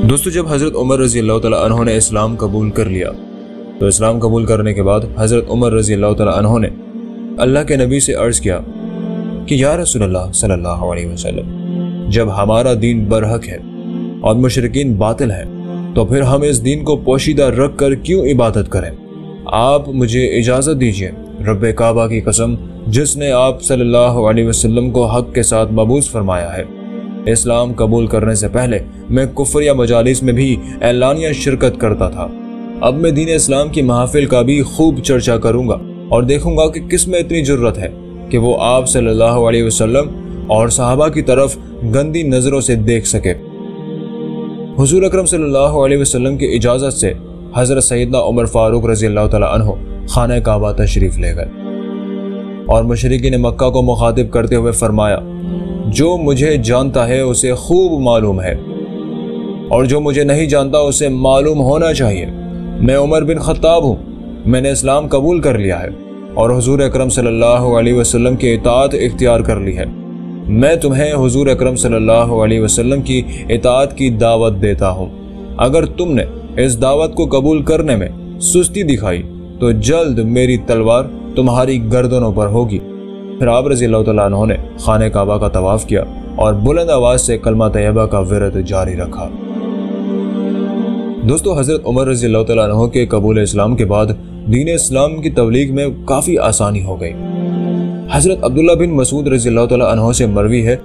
دوستو جب حضرت عمر رضی اللہ تعالیٰ عنہ نے اسلام قبول کر لیا تو اسلام قبول کرنے کے بعد حضرت عمر رضی اللہ تعالیٰ عنہ نے اللہ کے نبی سے عرض کیا کہ یا رسول اللہ صلی اللہ علیہ وسلم، جب ہمارا دین برحق ہے اور مشرکین باطل ہیں تو پھر ہم اس دین کو پوشیدہ رکھ کر کیوں عبادت کریں؟ آپ مجھے اجازت دیجئے، رب کعبہ کی قسم جس نے آپ صلی اللہ علیہ وسلم کو حق کے ساتھ مبعوث فرمایا ہے، اسلام قبول کرنے سے پہلے میں کفر یا مجالس میں بھی اعلانیہ شرکت کرتا تھا۔ اب میں دین اسلام کی محافل کا بھی خوب چرچا کروں گا اور دیکھوں گا کہ کس میں اتنی جرت ہے کہ وہ آپ صلی اللہ علیہ وسلم اور صحابہ کی طرف گندی نظروں سے دیکھ سکے۔ حضور اکرم صلی اللہ علیہ وسلم کی اجازت سے حضرت سیدنا عمر فاروق رضی اللہ تعالیٰ عنہ خانہ کعبہ تشریف لے گئے اور مشرکین مکہ کو مخاطب کرتے ہوئے فرمایا، جو مجھے جانتا ہے اسے خوب معلوم ہے اور جو مجھے نہیں جانتا اسے معلوم ہونا چاہیے۔ میں عمر بن خطاب ہوں، میں نے اسلام قبول کر لیا ہے اور حضور اکرم صلی اللہ علیہ وسلم کی اطاعت اختیار کر لی ہے۔ میں تمہیں حضور اکرم صلی اللہ علیہ وسلم کی اطاعت کی دعوت دیتا ہوں۔ اگر تم نے اس دعوت کو قبول کرنے میں سستی دکھائی تو جلد میری تلوار تمہاری گردنوں پر ہوگی۔ پھر آپ رضی اللہ تعالیٰ عنہ نے خانہ کعبہ کا طواف کیا اور بلند آواز سے کلمہ طیبہ کا ورد جاری رکھا۔ دوستو حضرت عمر رضی اللہ تعالیٰ عنہ کے قبول اسلام کے بعد دین اسلام کی تبلیغ میں کافی آسانی ہو گئی۔ حضرت عبداللہ بن مسعود رضی اللہ تعالیٰ عنہ سے مروی ہے،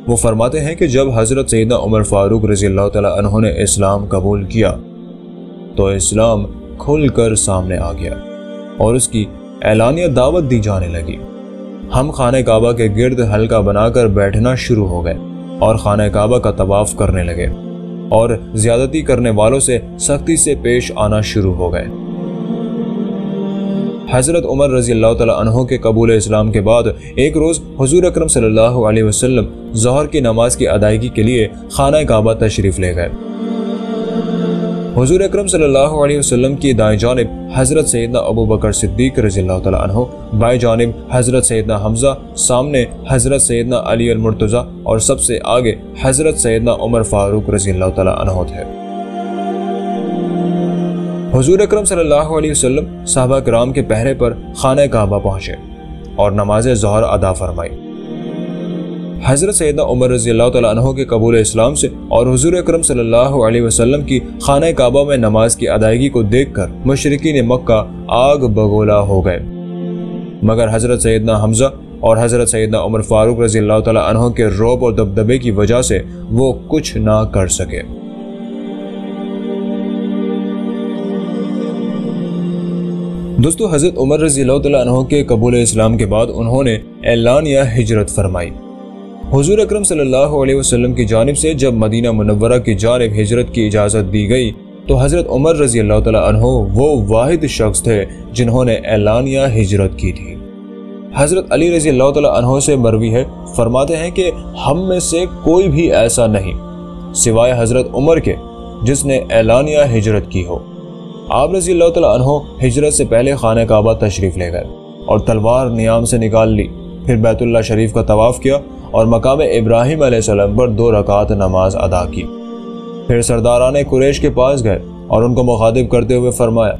وہ فرماتے ہیں کہ جب حضرت سیدنا عمر فاروق رضی اللہ تعالیٰ عنہ نے اسلام قبول کیا تو اسلام کھل کر سامنے آ گیا اور اس کی اعلانیہ دعوت دی جانے لگی۔ ہم خانہ کعبہ کے گرد حلقہ بنا کر بیٹھنا شروع ہو گئے اور خانہ کعبہ کا طواف کرنے لگے اور زیادتی کرنے والوں سے سختی سے پیش آنا شروع ہو گئے۔ حضرت عمر رضی اللہ تعالیٰ عنہ کے قبول اسلام کے بعد ایک روز حضور اکرم صلی اللہ علیہ وسلم ظہر کی نماز کی ادائیگی کے لیے خانہ کعبہ تشریف لے گئے۔ حضور اکرم صلی اللہ علیہ وسلم کی دائیں جانب حضرت سیدنا ابو بکر صدیق رضی اللہ تعالیٰ عنہ، بائیں جانب حضرت سیدنا حمزہ، سامنے حضرت سیدنا علی المرتضیٰ اور سب سے آگے حضرت سیدنا عمر فاروق رضی اللہ تعالیٰ عنہ تھے۔ حضور اکرم صلی اللہ علیہ وسلم صحابہ کرام کے پہرے پر خانہ کعبہ پہنچے اور نماز ظہر ادا فرمائی۔ حضرت سیدنا عمر رضی اللہ تعالیٰ عنہ کے قبول اسلام سے اور حضور اکرم صلی اللہ علیہ وسلم کی خانہ کعبہ میں نماز کی ادائیگی کو دیکھ کر مشرکین مکہ آگ بگولا ہو گئے، مگر حضرت سیدنا حمزہ اور حضرت سیدنا عمر فاروق رضی اللہ تعالیٰ عنہ کے رعب اور دبدبے کی وجہ سے وہ کچھ نہ کر سکے۔ دوستو حضرت عمر رضی اللہ تعالیٰ عنہ کے قبول اسلام کے بعد انہوں نے اعلانیہ ہجرت فرمائی۔ حضور اکرم صلی اللہ علیہ وسلم کی جانب سے جب مدینہ منورہ کی جانب ہجرت کی اجازت دی گئی تو حضرت عمر رضی اللہ تعالیٰ عنہ وہ واحد شخص تھے جنہوں نے اعلانیہ ہجرت کی تھی۔ حضرت علی رضی اللہ تعالیٰ عنہ سے مروی ہے، فرماتے ہیں کہ ہم میں سے کوئی بھی ایسا نہیں سوائے حضرت عمر کے جس نے اعلانیہ ہجرت کی ہو۔ آپ رضی اللہ تعالیٰ عنہ ہجرت سے پہلے خانہ کعبہ تشریف لے گئے اور تلوار نیام سے نکال لی، پھر بیت اللہ شریف کا طواف کیا اور مقام ابراہیم علیہ السلام پر 2 رکعت نماز ادا کی۔ پھر سرداران قریش کے پاس گئے اور ان کو مخاطب کرتے ہوئے فرمایا،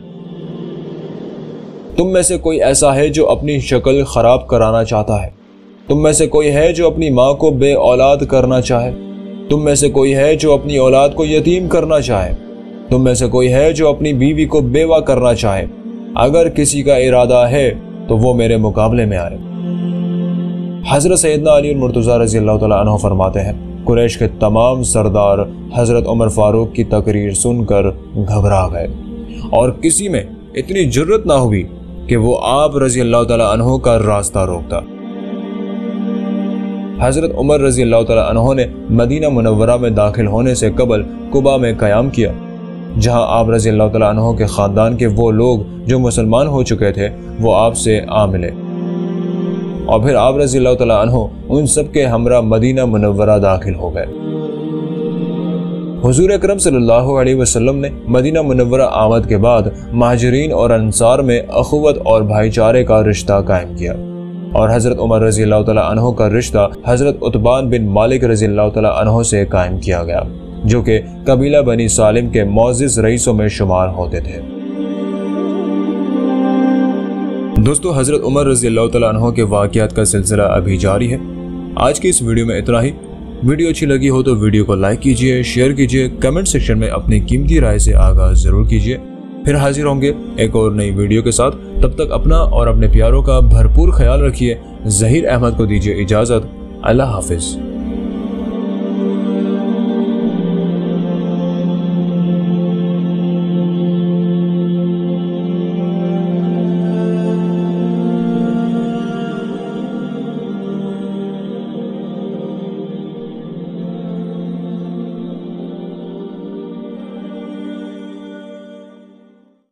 تم میں سے کوئی ایسا ہے جو اپنی شکل خراب کرانا چاہتا ہے؟ تم میں سے کوئی ہے جو اپنی ماں کو بے اولاد کرنا چاہے؟ تم میں سے کوئی ہے جو اپنی اولاد کو یتیم کرنا چاہے؟ تم میں سے کوئی ہے جو اپنی بیوی کو بیوہ کرنا چاہے؟ اگر کسی کا ارادہ ہے تو وہ میرے مقابلے میں آئے۔ حضرت سیدنا علی المرتضیٰ رضی اللہ تعالیٰ عنہ فرماتے ہیں، قریش کے تمام سردار حضرت عمر فاروق کی تقریر سن کر گھبرا گئے اور کسی میں اتنی جرت نہ ہوئی کہ وہ آپ رضی اللہ تعالیٰ عنہ کا راستہ روکتا۔ حضرت عمر رضی اللہ تعالیٰ عنہ نے مدینہ منورہ میں داخل ہونے سے قبل قباء میں قیام کیا، جہاں آپ رضی اللہ تعالیٰ عنہ کے خاندان کے وہ لوگ جو مسلمان ہو چکے تھے وہ آپ سے آ ملے، اور پھر آپ رضی اللہ تعالیٰ عنہ ان سب کے ہمراہ مدینہ منورہ داخل ہو گئے۔ حضور اکرم صلی اللہ علیہ وسلم نے مدینہ منورہ آمد کے بعد مہاجرین اور انصار میں اخوت اور بھائی چارے کا رشتہ قائم کیا، اور حضرت عمر رضی اللہ تعالیٰ عنہ کا رشتہ حضرت عتبان بن مالک رضی اللہ تعالیٰ عنہ سے قائم کیا گیا۔ جو کہ قبیلہ بنی سالم کے معزز رئیسوں میں شمار ہوتے تھے۔ دوستو، حضرت عمر رضی اللہ تعالیٰ عنہ کے واقعات کا سلسلہ ابھی جاری ہے۔ آج کی اس ویڈیو میں اتنا ہی۔ ویڈیو اچھی لگی ہو تو ویڈیو کو لائک کیجئے، شیئر کیجئے، کمنٹ سیکشن میں اپنی قیمتی رائے سے آغاز ضرور کیجئے۔ پھر حاضر ہوں گے ایک اور نئی ویڈیو کے ساتھ۔ تب تک اپنا اور اپنے پیاروں کا بھرپور خیال رکھیے۔ ظہیر احمد کو دیجئے اجازت۔ اللہ حافظ۔